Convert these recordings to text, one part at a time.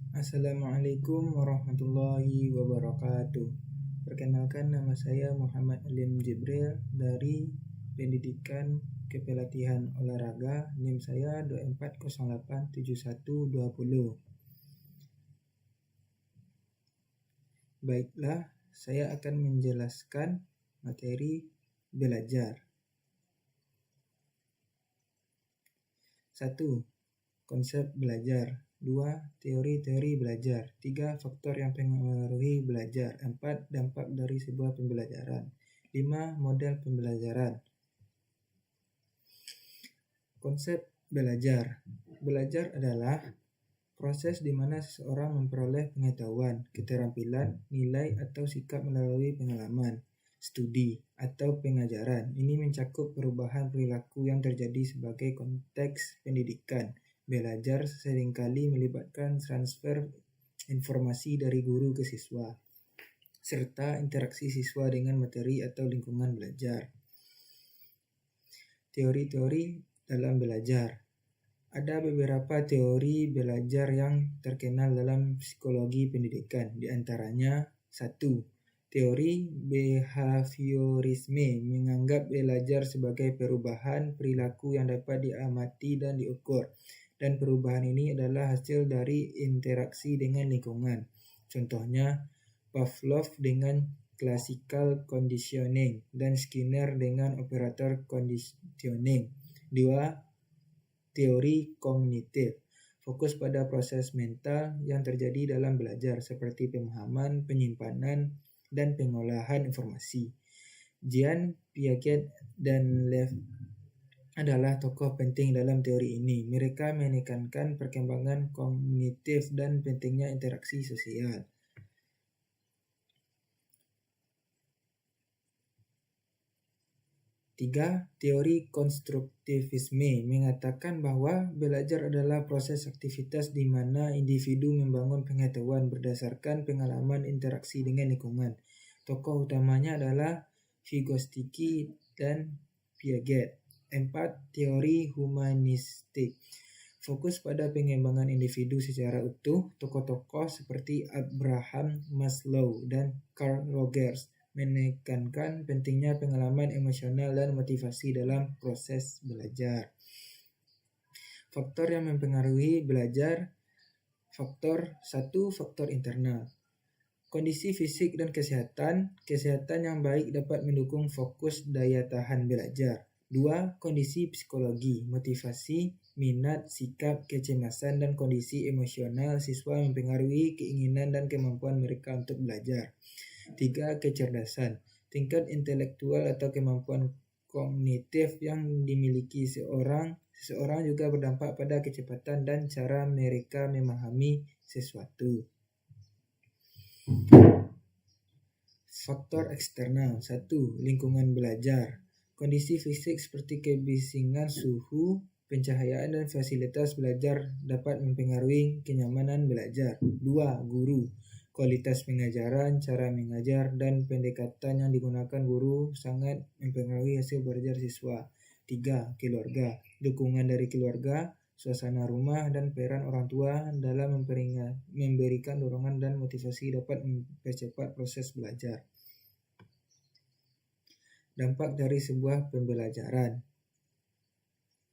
Assalamualaikum warahmatullahi wabarakatuh. Perkenalkan, nama saya Muhammad Alim Jibril dari Pendidikan Kepelatihan Olahraga. NIM saya 24087120. Baiklah, saya akan menjelaskan materi belajar. 1. Konsep belajar. 2. Teori-teori belajar. 3. Faktor yang mempengaruhi belajar. 4. Dampak dari sebuah pembelajaran. 5. Model pembelajaran. Konsep belajar. Belajar adalah proses di mana seseorang memperoleh pengetahuan, keterampilan, nilai, atau sikap melalui pengalaman, studi, atau pengajaran. Ini mencakup perubahan perilaku yang terjadi sebagai konteks pendidikan. Belajar seringkali melibatkan transfer informasi dari guru ke siswa, serta interaksi siswa dengan materi atau lingkungan belajar. Teori-teori dalam belajar. Ada beberapa teori belajar yang terkenal dalam psikologi pendidikan. Di antaranya, 1. Teori behaviorisme menganggap belajar sebagai perubahan perilaku yang dapat diamati dan diukur. Dan perubahan ini adalah hasil dari interaksi dengan lingkungan. Contohnya, Pavlov dengan classical conditioning dan Skinner dengan operator conditioning. 2. Teori kognitif fokus pada proses mental yang terjadi dalam belajar seperti pemahaman, penyimpanan, dan pengolahan informasi. Jean Piaget dan Lev adalah tokoh penting dalam teori ini. Mereka menekankan perkembangan kognitif dan pentingnya interaksi sosial. 3. Teori konstruktivisme mengatakan bahwa belajar adalah proses aktivitas di mana individu membangun pengetahuan berdasarkan pengalaman interaksi dengan lingkungan. Tokoh utamanya adalah Vygotsky dan Piaget. 4. Teori humanistik fokus pada pengembangan individu secara utuh. Tokoh-tokoh seperti Abraham Maslow dan Carl Rogers menekankan pentingnya pengalaman emosional dan motivasi dalam proses belajar. Faktor yang mempengaruhi belajar. Faktor 1. Faktor internal. Kondisi fisik dan kesehatan. Kesehatan yang baik dapat mendukung fokus daya tahan belajar. 2. Kondisi psikologi, motivasi, minat, sikap, kecemasan, dan kondisi emosional siswa mempengaruhi keinginan dan kemampuan mereka untuk belajar. 3. Kecerdasan, tingkat intelektual atau kemampuan kognitif yang dimiliki seseorang juga berdampak pada kecepatan dan cara mereka memahami sesuatu. Faktor eksternal. 1. Lingkungan belajar. Kondisi fisik seperti kebisingan, suhu, pencahayaan, dan fasilitas belajar dapat mempengaruhi kenyamanan belajar. 2. Guru. Kualitas pengajaran, cara mengajar, dan pendekatan yang digunakan guru sangat mempengaruhi hasil belajar siswa. 3. Keluarga. Dukungan dari keluarga, suasana rumah, dan peran orang tua dalam memberikan dorongan dan motivasi dapat mempercepat proses belajar. Dampak dari sebuah pembelajaran.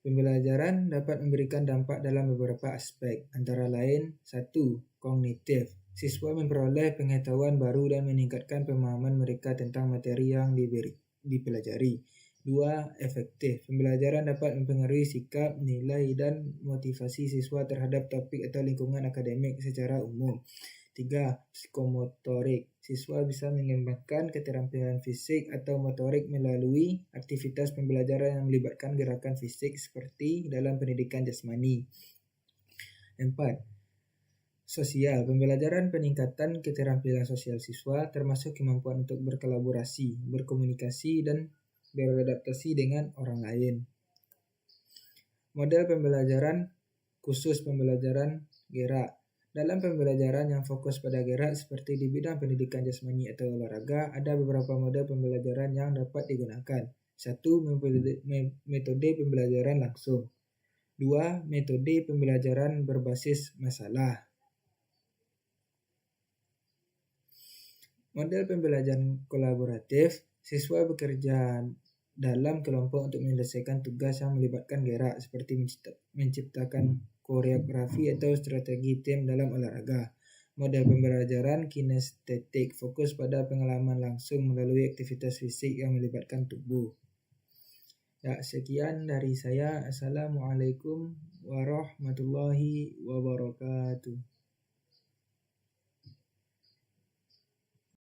Pembelajaran dapat memberikan dampak dalam beberapa aspek, antara lain 1. Kognitif. Siswa memperoleh pengetahuan baru dan meningkatkan pemahaman mereka tentang materi yang dipelajari. 2. Efektif. Pembelajaran dapat mempengaruhi sikap, nilai, dan motivasi siswa terhadap topik atau lingkungan akademik secara umum. 3. Psikomotorik. Siswa bisa mengembangkan keterampilan fisik atau motorik melalui aktivitas pembelajaran yang melibatkan gerakan fisik seperti dalam pendidikan jasmani. 4. Sosial. Pembelajaran peningkatan keterampilan sosial siswa termasuk kemampuan untuk berkolaborasi, berkomunikasi, dan beradaptasi dengan orang lain. Model pembelajaran khusus pembelajaran gerak. Dalam pembelajaran yang fokus pada gerak seperti di bidang pendidikan jasmani atau olahraga, ada beberapa model pembelajaran yang dapat digunakan. 1. Metode pembelajaran langsung. 2. Metode pembelajaran berbasis masalah. Model pembelajaran kolaboratif, siswa bekerja dalam kelompok untuk menyelesaikan tugas yang melibatkan gerak seperti menciptakan koreografi atau strategi tim dalam olahraga. Model pembelajaran kinestetik fokus pada pengalaman langsung melalui aktivitas fisik yang melibatkan tubuh. Ya, sekian dari saya. Assalamualaikum warahmatullahi wabarakatuh.